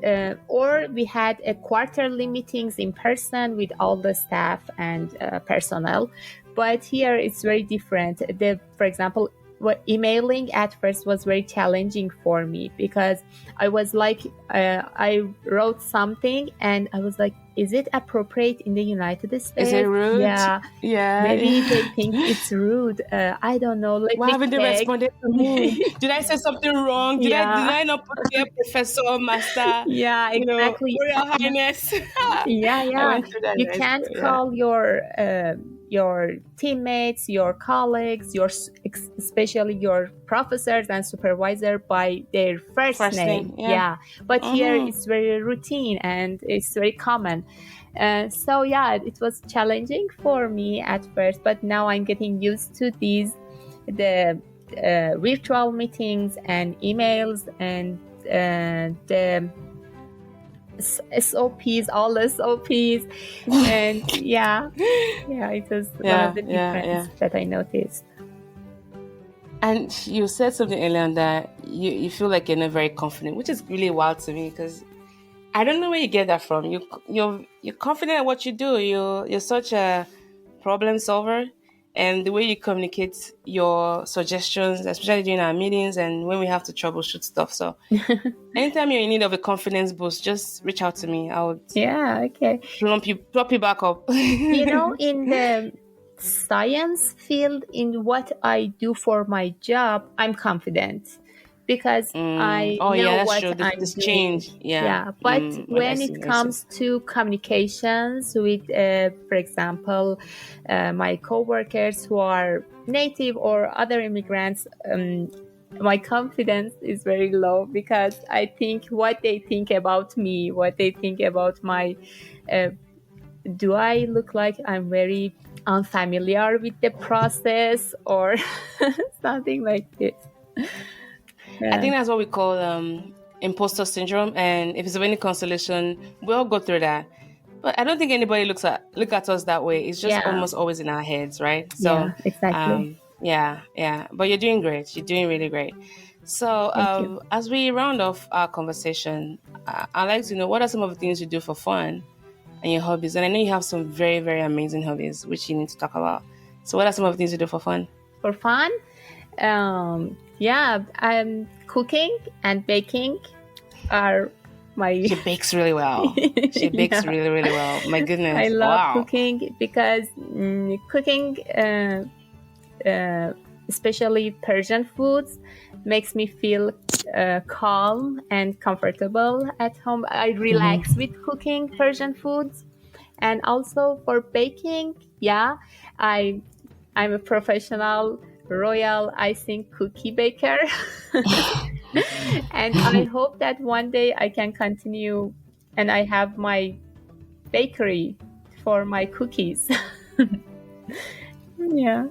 or we had a quarterly meetings in person with all the staff and personnel. But here it's very different. For example, emailing at first was very challenging for me because I was like, I wrote something and I was like, is it appropriate in the United States? Is it rude? Yeah. Yeah. Maybe they think it's rude. I don't know. Let Why me haven't they check. responded to me? Did I say something wrong? Did Yeah. I not put there professor, master? Yeah, exactly. Royal Highness. Yeah, I yeah. went through that. You in high can't school, yeah. call your teammates, your colleagues, especially your professors and supervisor by their first name. name, yeah. But here it's very routine and it's very common. So yeah, it was challenging for me at first, but now I'm getting used to the virtual meetings and emails and the SOPs, all SOPs, and yeah, it was one of the differences that I noticed. And you said something earlier on that you feel like you're not very confident, which is really wild to me because I don't know where you get that from. You're confident at what you do. You're such a problem solver, and the way you communicate your suggestions, especially during our meetings and when we have to troubleshoot stuff. So anytime you're in need of a confidence boost, just reach out to me. I would Yeah, okay. plump you back up. In the science field, in what I do for my job, I'm confident because I Oh yeah, know that's what true. I'm This doing. change, yeah. Yeah, but I when see, it I see. comes to communications with, for example, my coworkers who are native or other immigrants, my confidence is very low because I think what they think about me, what they think about my do I look like I'm very unfamiliar with the process or something like this? I Yeah. think that's what we call imposter syndrome. And if it's of any consolation, we all go through that. But I don't think anybody look at us that way. It's just Yeah. almost always in our heads, right? So, Yeah, exactly. yeah, yeah. But you're doing great. You're doing really great. So, Thank you. as we round off our conversation, I'd like to know what are some of the things you do for fun and your hobbies. And I know you have some very, very amazing hobbies, which you need to talk about. So, what are some of the things you do for fun? For fun, yeah, I'm cooking and baking are my She bakes really well. She bakes yeah. really, really well. My I goodness. love Wow. cooking because cooking, especially Persian foods, makes me feel calm and comfortable at home. I relax with cooking Persian foods, and also for baking. Yeah, I I'm a professional royal icing cookie baker, and I hope that one day I can continue, and I have my bakery for my cookies. Yeah.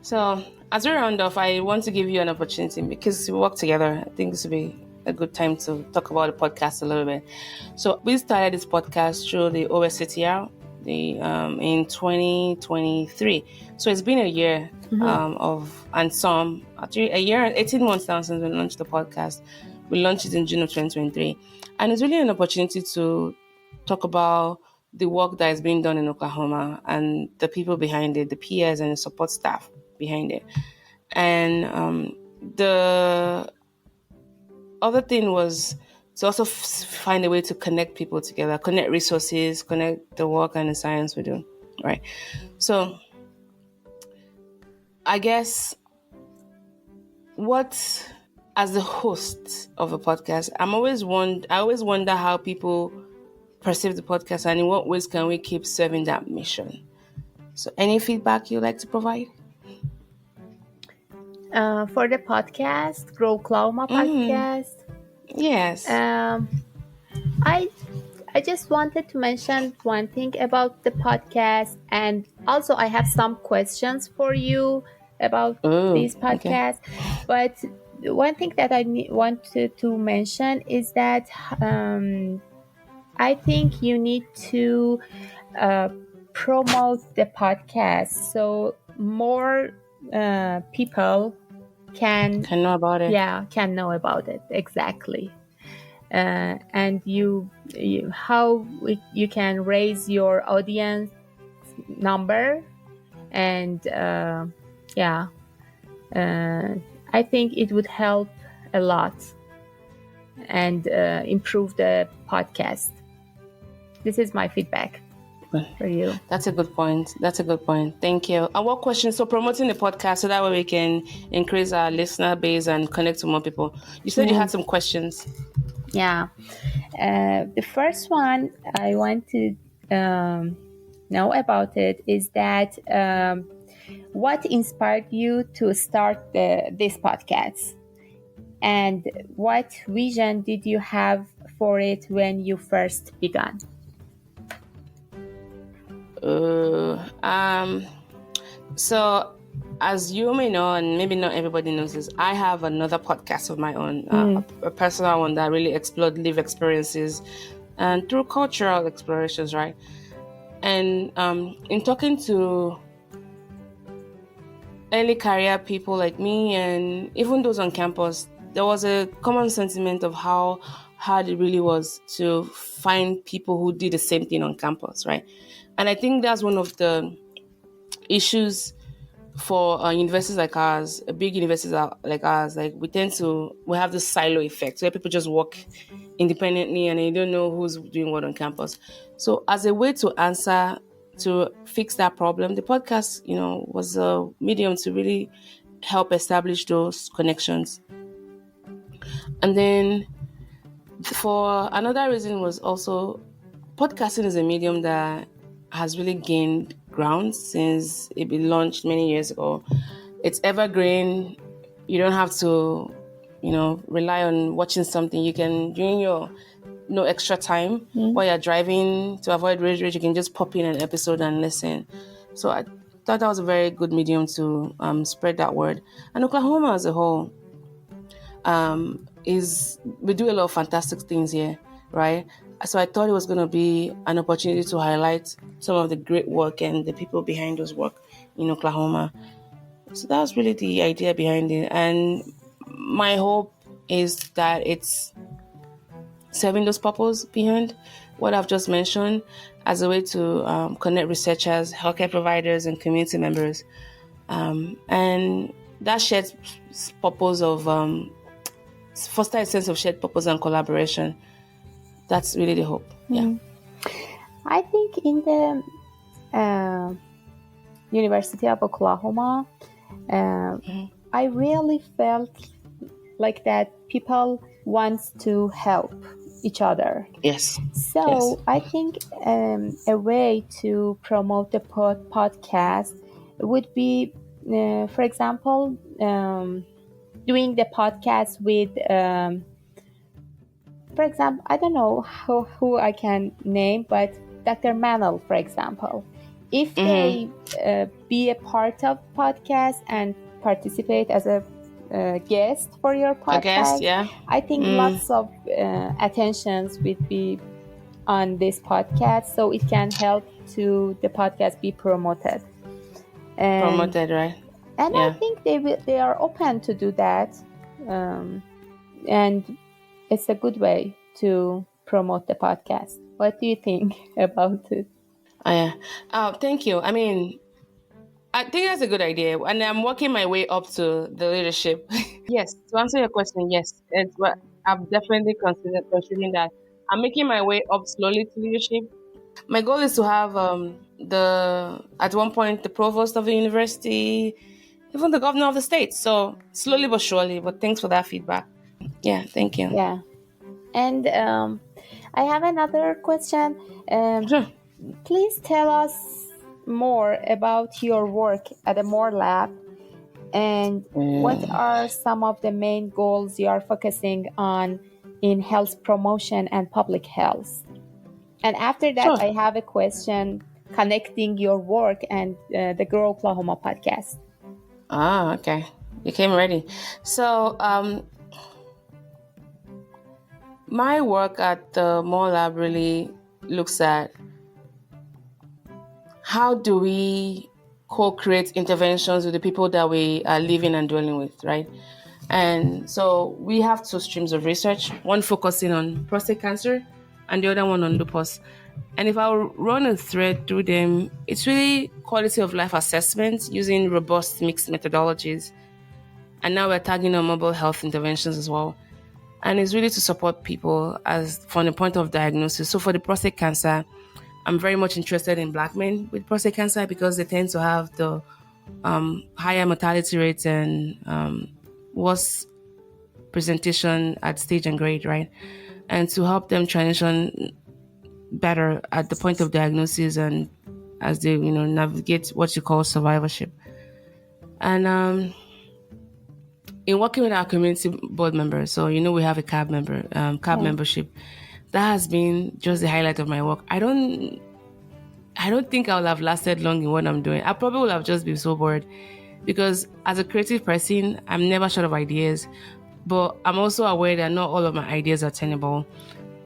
So, as we round off, I want to give you an opportunity because we work together. I think this would be a good time to talk about the podcast a little bit. So, we started this podcast through the OSCTR in 2023. So, it's been a year actually a year and 18 months now since we launched the podcast. We launched it in June of 2023. And it's really an opportunity to talk about the work that is being done in Oklahoma and the people behind it, the peers and the support staff behind it. And the other thing was to also find a way to connect people together, connect resources, connect the work and the science we do, right? So I guess what, as the host of a podcast, I always wonder how people perceive the podcast and in what ways can we keep serving that mission. So any feedback you'd like to provide? For the podcast, GROklahoma Podcast, Yes. I just wanted to mention one thing about the podcast, and also I have some questions for you about Oh, this okay. podcast. But one thing that I wanted to mention is that I think you need to promote the podcast so more people can Know about it. can know about it exactly. And how you can raise your audience number, and I think it would help a lot and improve the podcast. This is my feedback for you. That's a good point. Thank you. And what questions? So promoting the podcast so that way we can increase our listener base and connect to more people. You said you had some questions. Yeah. The first one I want to know about it is that what inspired you to start this podcast, and what vision did you have for it when you first began? So as you may know, and maybe not everybody knows this, I have another podcast of my own, a personal one that really explored live experiences and through cultural explorations, right? And in talking to early career people like me and even those on campus, there was a common sentiment of how hard it really was to find people who did the same thing on campus, right? And I think that's one of the issues for universities like ours, big universities like ours, like we have this silo effect where people just work independently and they don't know who's doing what on campus. So as a way to fix that problem, the podcast, was a medium to really help establish those connections. And then for another reason was also podcasting is a medium that has really gained ground since it been launched many years ago. It's evergreen. You don't have to, rely on watching something. You can, during your no extra time while you're driving to avoid rage, you can just pop in an episode and listen. So I thought that was a very good medium to spread that word. And Oklahoma as a whole, is we do a lot of fantastic things here, right? So I thought it was going to be an opportunity to highlight some of the great work and the people behind those work in Oklahoma. So that was really the idea behind it. And my hope is that it's serving those purpose behind what I've just mentioned as a way to connect researchers, healthcare providers, and community members. And that shared purpose of foster a sense of shared purpose and collaboration. That's really the hope. Yeah. I think in the University of Oklahoma, I really felt like that people want to help each other. Yes. So Yes. I think a way to promote the podcast would be, for example, doing the podcast with, for example, I don't know who I can name, but Dr. Manel, for example. If they be a part of podcast and participate as a guest for your podcast, guest, yeah. I think lots of attentions would be on this podcast, so it can help to the podcast be promoted. Promoted, right? And Yeah. I think they are open to do that, and it's a good way to promote the podcast. What do you think about it? Yeah. Thank you. I mean, I think that's a good idea, and I'm working my way up to the leadership. Yes, to answer your question, yes, it's what I've definitely considered considering that. I'm making my way up slowly to leadership. My goal is to have at one point the provost of the university, even the governor of the state. So slowly but surely. But thanks for that feedback. Yeah, thank you. Yeah, and I have another question. Sure. Please tell us more about your work at the Moore Lab, and what are some of the main goals you are focusing on in health promotion and public health? And after that, Sure. I have a question connecting your work and the GROklahoma podcast. Okay. You came ready. So, my work at the Moore Lab really looks at how do we co-create interventions with the people that we are living and dwelling with, right? And so we have two streams of research, one focusing on prostate cancer and the other one on lupus. And if I run a thread through them, it's really quality of life assessment using robust mixed methodologies. And now we're tagging on mobile health interventions as well. And it's really to support people as from the point of diagnosis. So for the prostate cancer, I'm very much interested in Black men with prostate cancer because they tend to have the higher mortality rates and worse presentation at stage and grade, right? And to help them transition better at the point of diagnosis and as they, navigate what you call survivorship. And in working with our community board members, so we have a CAB membership. That has been just the highlight of my work. I don't think I would have lasted long in what I'm doing. I probably would have just been so bored because as a creative person, I'm never short of ideas, but I'm also aware that not all of my ideas are tenable.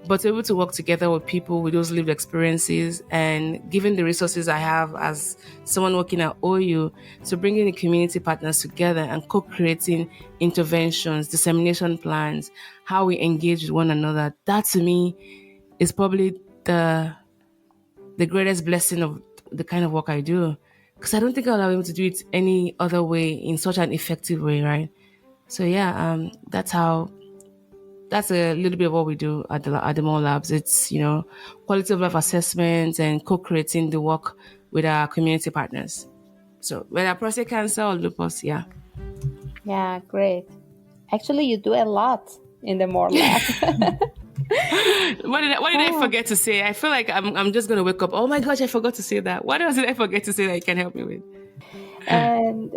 But able to work together with people with those lived experiences and given the resources I have as someone working at OU, to bringing the community partners together and co-creating interventions, dissemination plans, how we engage with one another, that to me is probably the greatest blessing of the kind of work I do. because I don't think I'll be able to do it any other way in such an effective way, right? So yeah, that's a little bit of what we do at the mall labs. It's, quality of life assessments and co-creating the work with our community partners. So whether prostate cancer or lupus, yeah. Yeah, great. Actually, you do a lot in the more lab. What did I forget to say? I feel like I'm just gonna wake up. Oh my gosh, I forgot to say that. What else did I forget to say that you can help me with? And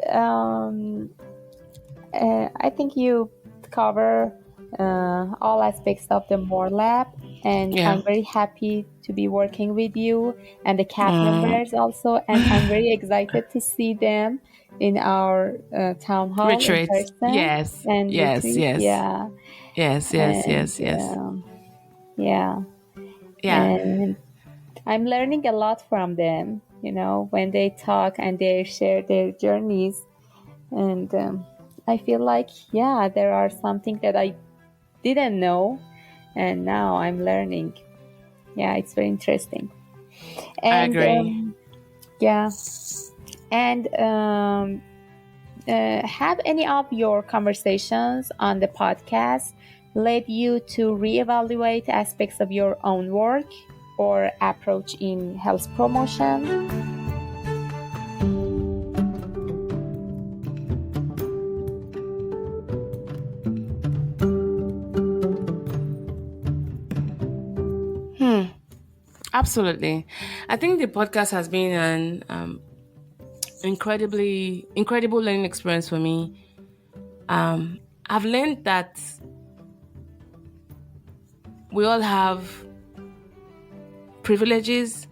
I think you cover all aspects of the more lab, and Yeah. I'm very happy to be working with you and the cast members also, and I'm very excited to see them in our town hall Retreat. in person. Yes. And Yes. retreat. Yes. Yeah. Yes. And, Yes. yeah. Yeah. And I'm learning a lot from them, when they talk and they share their journeys. And I feel like, there are something that I didn't know, and now I'm learning. Yeah, it's very interesting. I And agree. and have any of your conversations on the podcast led you to reevaluate aspects of your own work or approach in health promotion? Absolutely. I think the podcast has been an incredible learning experience for me. I've learned that we all have privileges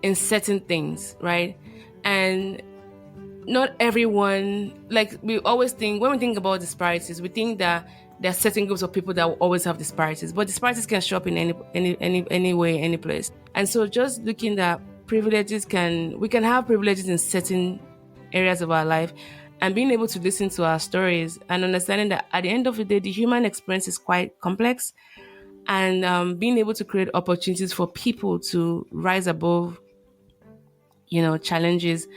in certain things, right? And not everyone, like we always think, when we think about disparities, we think that there are certain groups of people that will always have disparities, but disparities can show up in any way, any place. And so just looking at privileges, we can have privileges in certain areas of our life, and being able to listen to our stories and understanding that at the end of the day, the human experience is quite complex, and being able to create opportunities for people to rise above, challenges,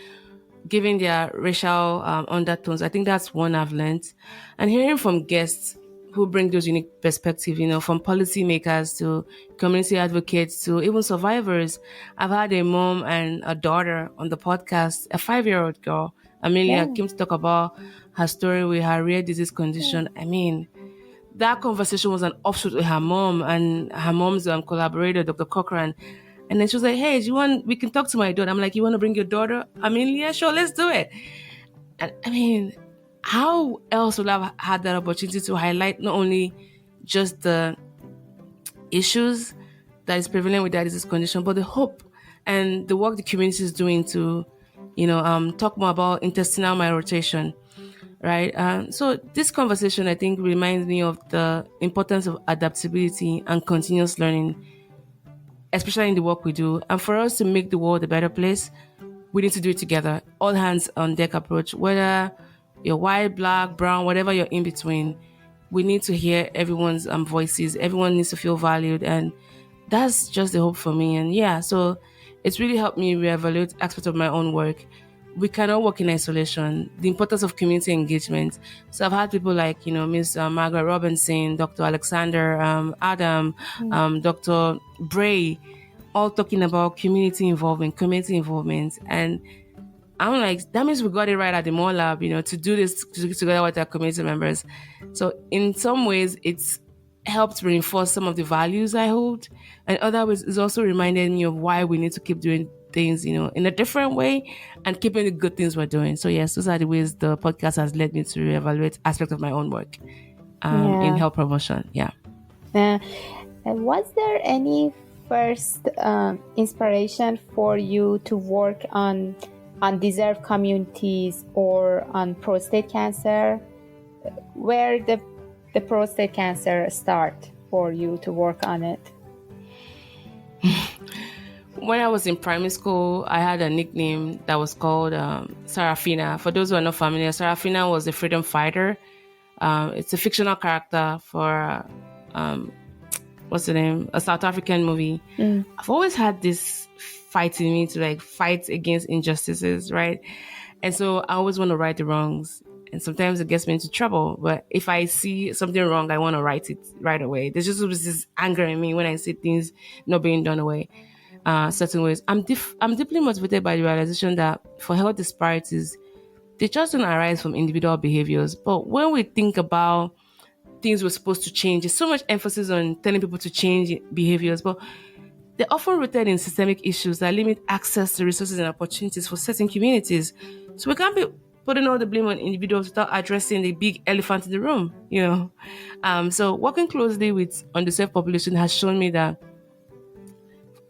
given their racial undertones. I think that's one I've learned. And hearing from guests who bring those unique perspectives, from policymakers to community advocates to even survivors. I've had a mom and a daughter on the podcast, a 5-year-old girl, Amelia, Yeah. came to talk about her story with her rare disease condition. I mean, that conversation was an offshoot with her mom and her mom's collaborator, Dr. Cochran. And then she was like, hey, we can talk to my daughter. I'm like, you want to bring your daughter? I mean, yeah, sure, let's do it. And I mean, how else would I have had that opportunity to highlight not only just the issues that is prevalent with that disease condition, but the hope and the work the community is doing to, talk more about intestinal malrotation, right? So this conversation, I think, reminds me of the importance of adaptability and continuous learning, especially in the work we do. And for us to make the world a better place, we need to do it together. All hands on deck approach, whether you're white, black, brown, whatever you're in between. We need to hear everyone's voices. Everyone needs to feel valued. And that's just the hope for me. And yeah, so it's really helped me reevaluate aspects of my own work. We cannot work in isolation. The importance of community engagement. So I've had people like, Miss Margaret Robinson, Dr. Alexander, Adam, Dr. Bray, all talking about community involvement. And I'm like, that means we got it right at the mall lab, to do this together with our community members. So in some ways, it's helped reinforce some of the values I hold. And other ways, it's also reminded me of why we need to keep doing things, in a different way and keeping the good things we're doing. So yes, those are the ways the podcast has led me to reevaluate aspects of my own work in health promotion. Yeah. Was there any first inspiration for you to work on undeserved communities or on prostate cancer? Where the prostate cancer start for you to work on it? When I was in primary school, I had a nickname that was called Sarafina. For those who are not familiar, Sarafina was a freedom fighter. It's a fictional character for what's the name? A South African movie. I've always had this fight in me to like fight against injustices, right? And so I always want to right the wrongs. And sometimes it gets me into trouble. But if I see something wrong, I want to right it right away. There's just always this anger in me when I see things not being done away, certain ways. I'm deeply motivated by the realization that for health disparities, they just don't arise from individual behaviors. But when we think about things we're supposed to change, there's so much emphasis on telling people to change behaviors, but they're often rooted in systemic issues that limit access to resources and opportunities for certain communities. So we can't be putting all the blame on individuals without addressing the big elephant in the room, you know. So working closely with underserved population has shown me that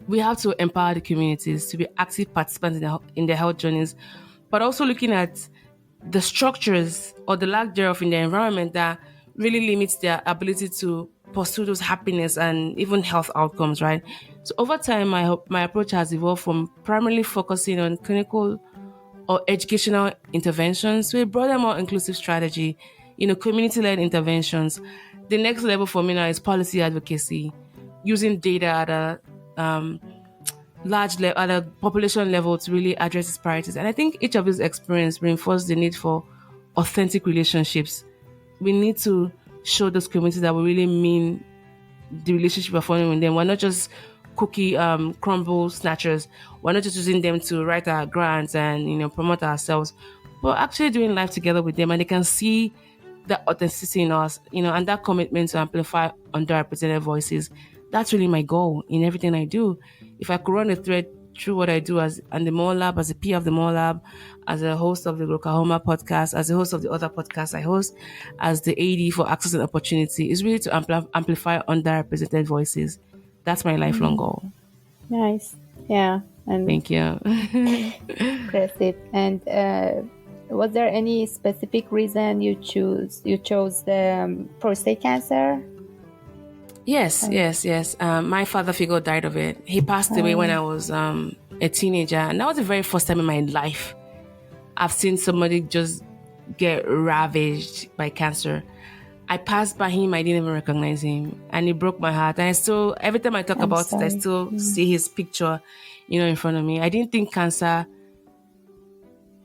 we have to empower the communities to be active participants in their health journeys, but also looking at the structures or the lack thereof in the environment that really limits their ability to pursue those happiness and even health outcomes, right? So over time, my approach has evolved from primarily focusing on clinical or educational interventions to a broader, more inclusive strategy, community-led interventions. The next level for me now is policy advocacy, using data at a at a population level to really address disparities. And I think each of these experiences reinforce the need for authentic relationships. We need to show those communities that we really mean the relationship we're forming with them. We're not just cookie crumble snatchers. We're not just using them to write our grants and promote ourselves. We're actually doing life together with them, and they can see that authenticity in us, and that commitment to amplify underrepresented voices. That's really my goal in everything I do. If I could run a thread through what I do as and the More Lab, as a peer of the More Lab, as a host of the GROklahoma Podcast, as a host of the other podcasts I host, as the AD for Access and Opportunity, is really to amplify underrepresented voices. That's my lifelong goal. Nice. Yeah. And thank you. Impressive. And was there any specific reason you chose the prostate cancer? Yes. My father figure died of it. He passed away when I was a teenager, and that was the very first time in my life I've seen somebody just get ravaged by cancer. I passed by him, I didn't even recognize him, and it broke my heart. And I still, every time I talk about it, I still see his picture, in front of me. I didn't think cancer,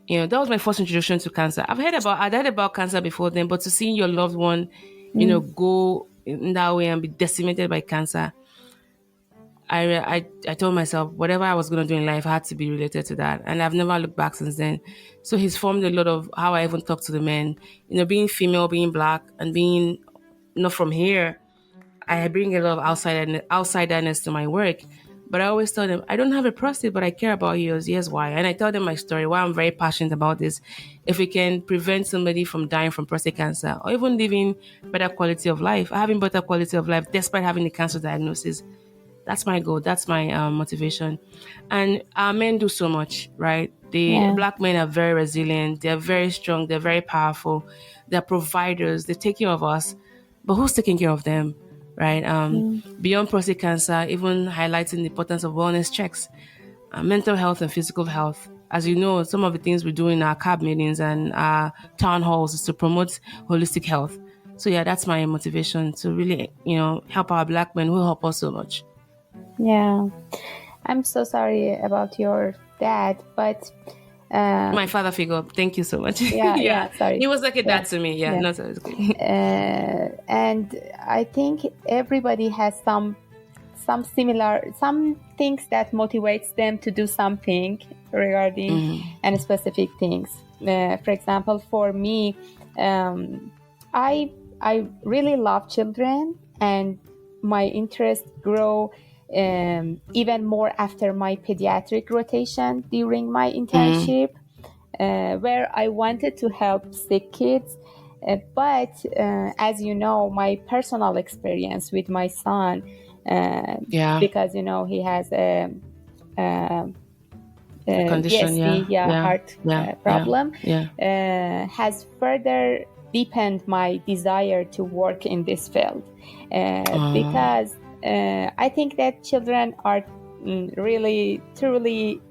that was my first introduction to cancer. I'd heard about cancer before then, but to see your loved one, go in that way and be decimated by cancer, I told myself whatever I was going to do in life had to be related to that, and I've never looked back since then. So he's formed a lot of how I even talk to the men. Being female, being black, and being not from here, I bring a lot of outsiderness to my work. But I always tell them I don't have a prostate, but I care about yours. Here's why, and I tell them my story, why I'm very passionate about this. If we can prevent somebody from dying from prostate cancer, or even living better quality of life, having better quality of life despite having the cancer diagnosis. That's my goal. That's my motivation. And our men do so much, right? Black men are very resilient. They're very strong. They're very powerful. They're providers. They take care of us. But who's taking care of them, right? Beyond prostate cancer, even highlighting the importance of wellness checks, mental health and physical health. As you know, some of the things we do in our CAB meetings and our town halls is to promote holistic health. So yeah, that's my motivation to really, help our Black men who help us so much. Yeah, I'm so sorry about your dad, but my father figure. Thank you so much. Yeah, sorry. He was like a dad to me. Yeah. No, sorry. And I think everybody has some things that motivates them to do something regarding and specific things. For example, for me, I really love children, and my interest grew even more after my pediatric rotation during my internship, where I wanted to help sick kids. But as you know, my personal experience with my son, because he has a condition, heart problem, has further deepened my desire to work in this field, because I think that children are really, truly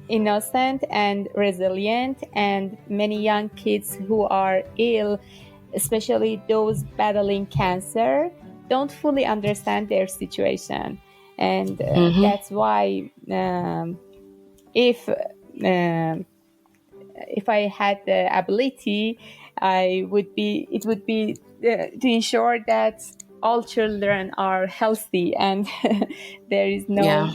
innocent and resilient, and many young kids who are ill, especially those battling cancer, don't fully understand their situation. And Mm-hmm. that's why if if I had the ability, it would be to ensure that all children are healthy and there is Yeah.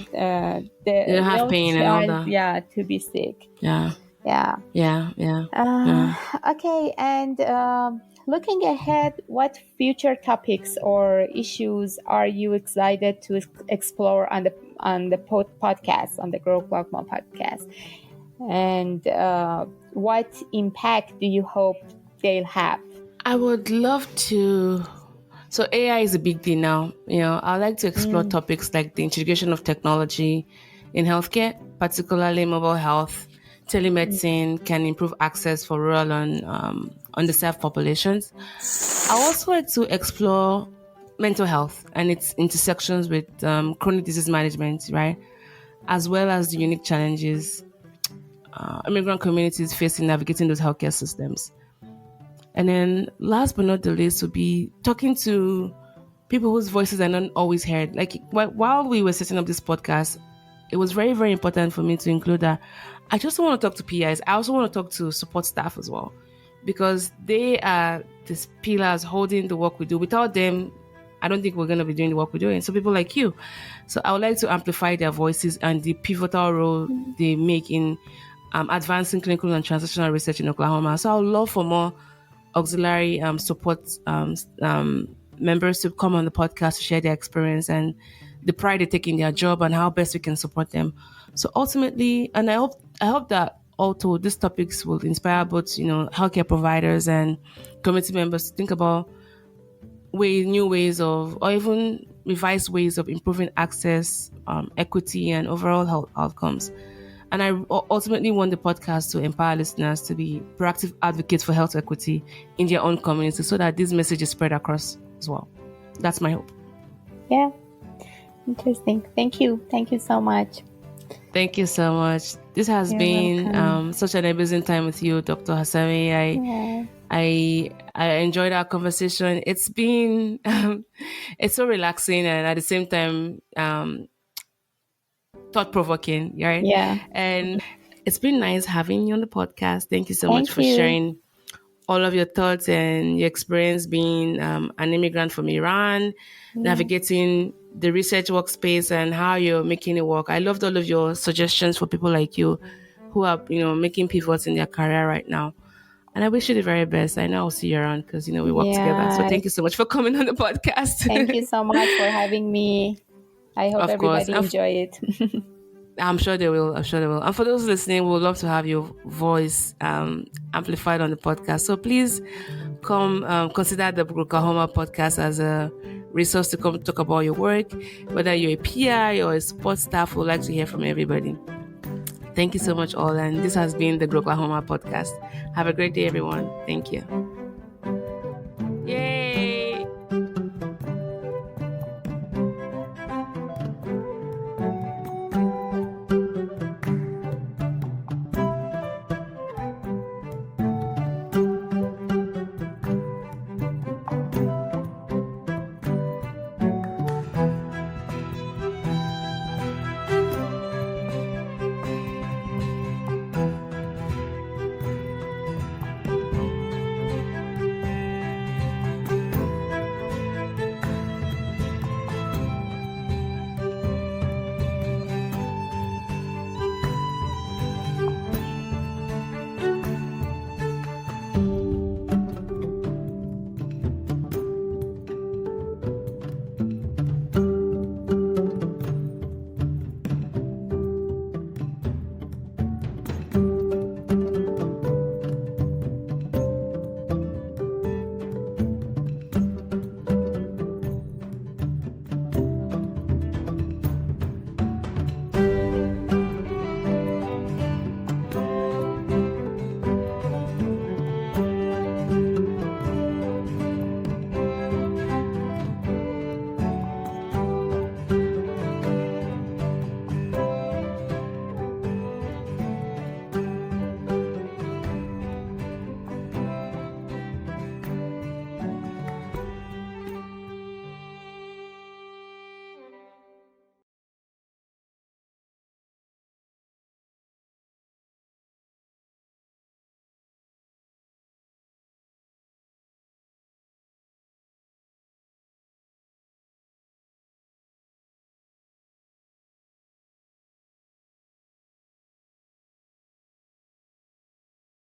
They don't have no pain and all child, that. to be sick. Yeah. Yeah. Yeah. Yeah. Uh, Yeah. okay, and looking ahead, what future topics or issues are you excited to explore on the podcast, on the GROklahoma podcast? And what impact do you hope they'll have? I would love to. So AI is a big thing now. I like to explore Mm, topics like the integration of technology in healthcare, particularly mobile health. Telemedicine can improve access for rural and underserved populations. I also like to explore mental health and its intersections with chronic disease management, right? As well as the unique challenges immigrant communities face in navigating those healthcare systems. And then last but not the least would be talking to people whose voices are not always heard. Like while we were setting up this podcast, it was very, very important for me to include that I just don't want to talk to PIs. I also want to talk to support staff as well, because they are these pillars holding the work we do. Without them, I don't think we're going to be doing the work we're doing. So people like you. So I would like to amplify their voices and the pivotal role they make in advancing clinical and translational research in Oklahoma. So I would love for more auxiliary support members to come on the podcast to share their experience and the pride they take in their job and how best we can support them. So ultimately, and I hope that also these topics will inspire both healthcare providers and community members to think about new ways of, or even revised ways of improving access, equity, and overall health outcomes. And I ultimately want the podcast to empower listeners to be proactive advocates for health equity in their own community so that this message is spread across as well. That's my hope. yeah, interesting. Thank you. Thank you so much. Thank you so much. This has You're been welcome. such an amazing time with you, Dr. Ghasemi. Yeah. I enjoyed our conversation. It's been it's so relaxing and at the same time thought provoking, right? Yeah. And it's been nice having you on the podcast. Thank you so much Thank for you. sharing all of your thoughts and your experience being an immigrant from Iran, Yeah. navigating the research workspace and how you're making it work. I loved all of your suggestions for people like you who are, making pivots in their career right now. And I wish you the very best. I know I'll see you around because, we work together. So Yeah. thank you so much for coming on the Thank you podcast. so much for having me. I hope Of course. everybody enjoy it. I'm sure they will. I'm sure they will. And for those listening, we would love to have your voice amplified on the podcast. So please come consider the GROklahoma podcast as a resource to come talk about your work. Whether you're a PI or a support staff, we'd like to hear from everybody. Thank you so much, all. And this has been the GROklahoma podcast. Have a great day, everyone. Thank you.